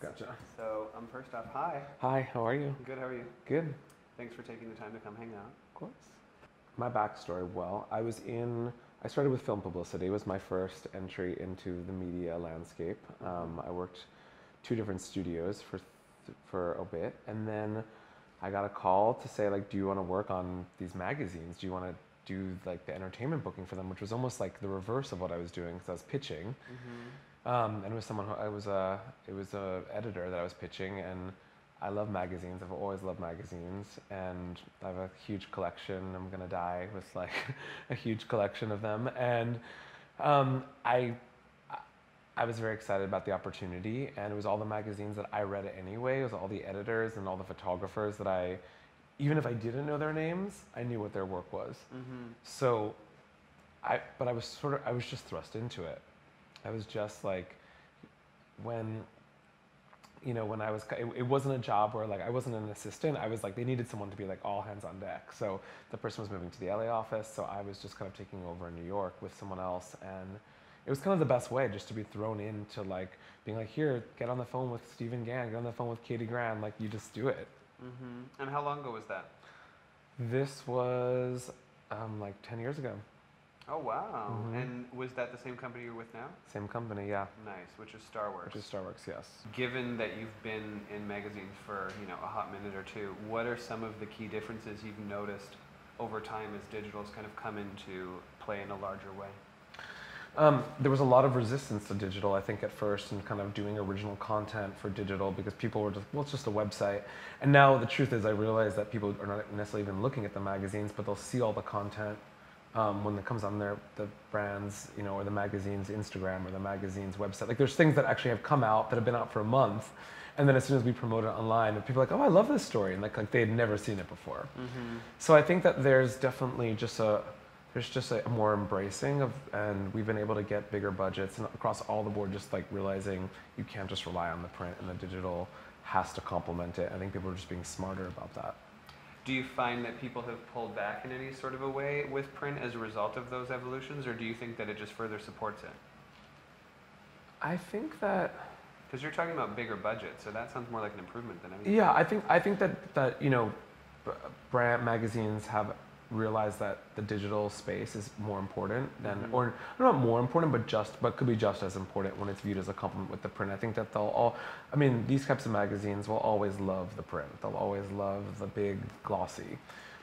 Gotcha. So, first off, hi. Hi, how are you? Good, how are you? Good. Thanks for taking the time to come hang out. Of course. My backstory, well, I started with film publicity. It was my first entry into the media landscape. I worked 2 different studios for a bit, and then I got a call to say, like, do you want to work on these magazines? Do you want to do like the entertainment booking for them, which was almost like the reverse of what I was doing, because I was pitching. And it was someone who it was a editor that I was pitching, and I love magazines. I've always loved magazines, and I have a huge collection. I'm gonna die with like a huge collection of them, and I was very excited about the opportunity, and it was all the magazines that I read anyway. It was all the editors and all the photographers that even if I didn't know their names, I knew what their work was. So, I was just thrust into it. I was just like, when I was, it wasn't a job where like I wasn't an assistant. I was like, they needed someone to be like all hands on deck. So the person was moving to the LA office, so I was just kind of taking over in New York with someone else, and it was kind of the best way, just to be thrown into like being like, here, get on the phone with Stephen Gann, get on the phone with Katie Grand, like you just do it. And how long ago was that? This was like 10 years ago. Oh, wow. And was that the same company you're with now? Same company, yeah. Nice, which is Starworks. Which is Starworks, yes. Given that you've been in magazines for, a hot minute or two, what are some of the key differences you've noticed over time as digital's kind of come into play in a larger way? There was a lot of resistance to digital, I think, at first, and kind of doing original content for digital, because people were just, well, it's just a website. And now the truth is, I realize that people are not necessarily even looking at the magazines, but they'll see all the content when it comes on the brands, or the magazine's Instagram or the magazine's website. Like, there's things that actually have come out that have been out for a month, and then as soon as we promote it online, people are like, oh, I love this story, and like they had never seen it before. So I think that there's definitely just a more embracing of, and we've been able to get bigger budgets, and across all the board, just like realizing you can't just rely on the print, and the digital has to complement it. I think people are just being smarter about that. Do you find that people have pulled back in any sort of a way with print as a result of those evolutions, or do you think that it just further supports it? I think that, because you're talking about bigger budgets, so that sounds more like an improvement than anything. yeah, I think that brand magazines have realized that the digital space is more important than, or not more important, but could be just as important when it's viewed as a complement with the print. I think that these types of magazines will always love the print. They'll always love the big glossy.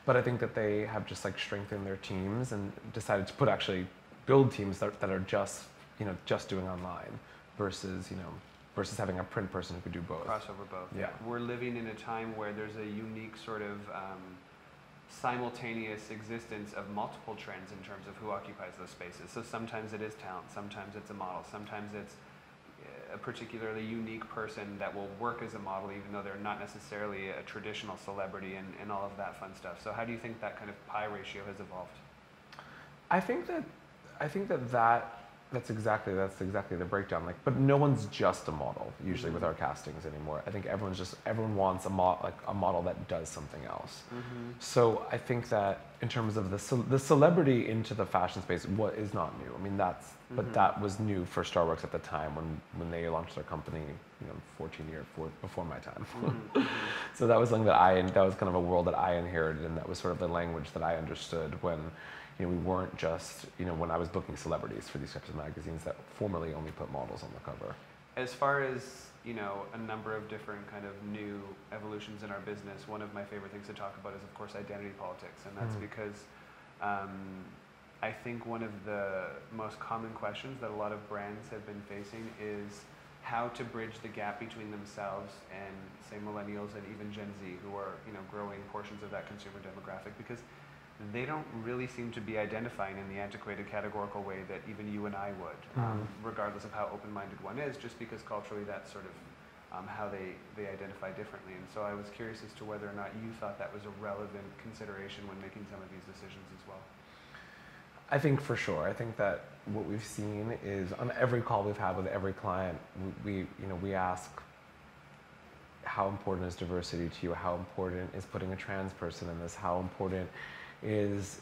But I think that they have just like strengthened their teams and decided to actually build teams that are just doing online versus having a print person who could do both. Crossover both. Yeah. We're living in a time where there's a unique sort of simultaneous existence of multiple trends in terms of who occupies those spaces. So sometimes it is talent, sometimes it's a model, sometimes it's a particularly unique person that will work as a model even though they're not necessarily a traditional celebrity, and all of that fun stuff. So how do you think that kind of pie ratio has evolved? I think that's exactly the breakdown. Like, but no one's just a model usually with our castings anymore. I think everyone wants a model that does something else. So I think that in terms of the celebrity into the fashion space, what is not new. I mean, but that was new for Starworks at the time when they launched their company, 14 years before my time. So that was something that was kind of a world that I inherited, and that was sort of the language that I understood when. We weren't just, when I was booking celebrities for these types of magazines that formerly only put models on the cover. As far as, a number of different kind of new evolutions in our business, one of my favorite things to talk about is, of course, identity politics. And that's because I think one of the most common questions that a lot of brands have been facing is how to bridge the gap between themselves and, say, millennials and even Gen Z, who are, growing portions of that consumer demographic, because they don't really seem to be identifying in the antiquated categorical way that even you and I would, regardless of how open-minded one is, just because culturally that's sort of how they identify differently. And so I was curious as to whether or not you thought that was a relevant consideration when making some of these decisions as well. I think for sure. I think that what we've seen is on every call we've had with every client, we ask, how important is diversity to you? How important is putting a trans person in this? How important is,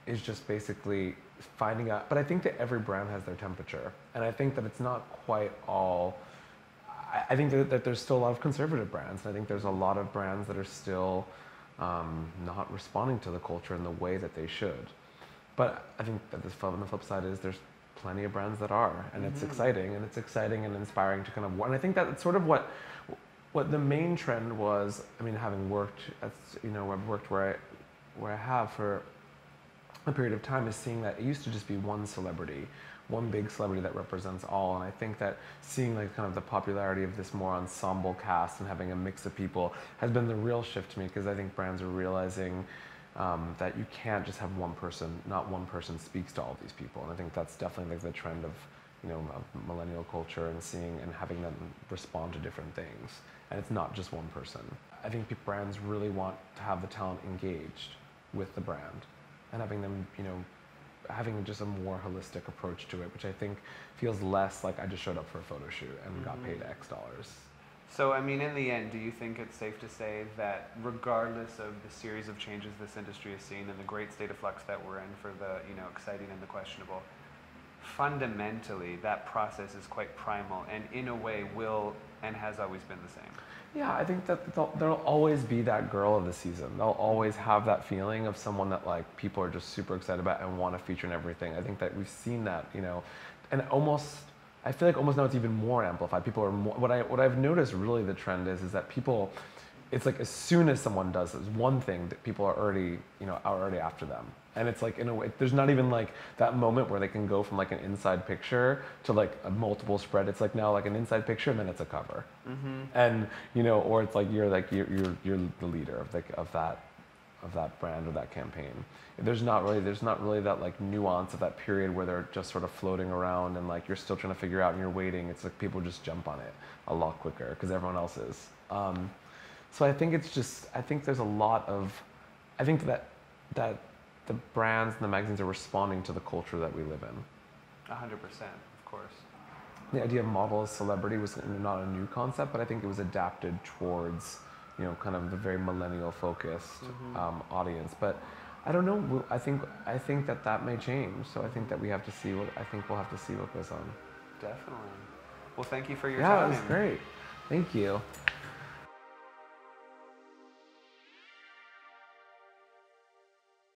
is just basically finding out. But I think that every brand has their temperature. And I think that it's not quite all, I think that there's still a lot of conservative brands. And I think there's a lot of brands that are still not responding to the culture in the way that they should. But I think that on the flip side is there's plenty of brands that are, and it's exciting and inspiring to kind of. And I think that's sort of what the main trend was. I mean, having worked as I've worked where I have for a period of time, is seeing that it used to just be one celebrity, one big celebrity that represents all. And I think that seeing like kind of the popularity of this more ensemble cast and having a mix of people has been the real shift to me, because I think brands are realizing that you can't just have one person, not one person speaks to all these people. And I think that's definitely like the trend of, of millennial culture, and seeing and having them respond to different things. And it's not just one person. I think brands really want to have the talent engaged with the brand, and having them, having just a more holistic approach to it, which I think feels less like I just showed up for a photo shoot and got paid X dollars. So, I mean, in the end, do you think it's safe to say that regardless of the series of changes this industry has seen and the great state of flux that we're in for the, exciting and the questionable, fundamentally that process is quite primal and in a way will and has always been the same? Yeah, I think that there'll always be that girl of the season. They'll always have that feeling of someone that like people are just super excited about and want to feature in everything. I think that we've seen that, and I feel like almost now it's even more amplified. People are more, what I've noticed really the trend is that people, it's like as soon as someone does this one thing, that people are already after them. And it's like, in a way, there's not even like that moment where they can go from like an inside picture to like a multiple spread. It's like now like an inside picture and then it's a cover. And, or it's like you're the leader of that brand or that campaign. There's not really that like nuance of that period where they're just sort of floating around and like you're still trying to figure out and you're waiting. It's like people just jump on it a lot quicker because everyone else is. So I think there's a lot of, I think that the brands and the magazines are responding to the culture that we live in. 100%, of course. The idea of model as celebrity was not a new concept, but I think it was adapted towards, kind of the very millennial focused audience. But I don't know. I think that may change. So I think that we'll have to see what goes on. Definitely. Well, thank you for your time. Yeah, it was great. Thank you.